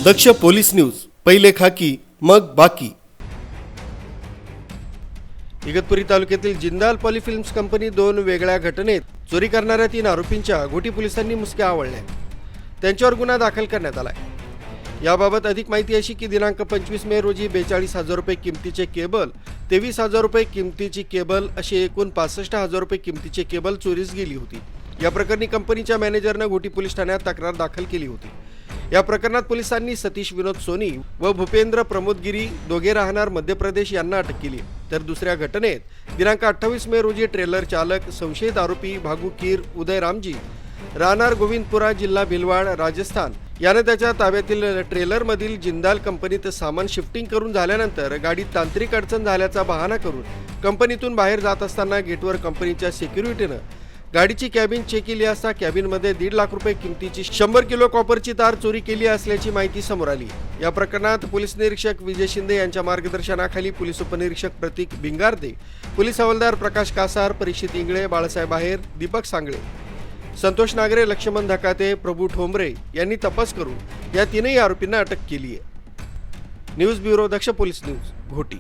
दक्ष police news, पहिले खाकी मग बाकी। इगतपुरी तालुक्यातील जिंदाल पॉलिफिल्म्स कंपनी दोन वेगळ्या घटनेत चोरी करणाऱ्या 3 आरोपींच्या घोटी पोलिसांनी मुसक्या आवळल्या। त्यांच्यावर गुन्हा दाखल करण्यात आलाय। याबाबत अधिक माहिती अशी की दिनांक 25 मे रोजी 42,000 रुपये किमतीचे केबल, 23,000 रुपये किमतीची केबल अशी एकूण 65,000 रुपये किमतीचे केबल चोरीस गेली होती। या प्रकरणी कंपनीच्या मॅनेजरने घोटी पोलीस ठाण्यात तक्रार दाखल केली होती। या प्रकरणात पोलिसांनी सतीश विनोद सोनी व भूपेंद्र प्रमोद गिरी दोघे राहणार मध्य प्रदेश यांना अटक केली। तर दुसऱ्या घटनेत दिनांक 28 मे रोजी ट्रेलर चालक संशयित आरोपी भागू कीर उदय रामजी राहणार गोविंदपुरा जिल्हा भिलवाड राजस्थान याने त्याच्या ताब्यातील ट्रेलरमधील जिंदाल कंपनीत सामान शिफ्टिंग करून झाल्यानंतर गाडीत तांत्रिक अडचण झाल्याचा बहाणा करून कंपनीतून बाहेर जात असताना गेटवर कंपनीच्या सिक्युरिटीनं गाडीची कॅबिन चेक केली असता कॅबिनमध्ये 1.5 लाख रुपये किमतीची 100 किलो कॉपरची तार चोरी केली असल्याची माहिती समोर आली। या प्रकरणात पोलीस निरीक्षक विजय शिंदे यांच्या मार्गदर्शनाखाली पोलीस उपनिरीक्षक प्रतीक भिंगारदे, पोलीस हवालदार प्रकाश कासार, परीक्षित इंगळे, बाळासाहेब आहेर, दीपक सांगळे, संतोष नागरे, लक्ष्मण धकाते, प्रभू ठोंबरे यांनी तपास करून या 3 आरोपींना अटक केली आहे। न्यूज ब्युरो, दक्ष पोलीस न्यूज, घोटी।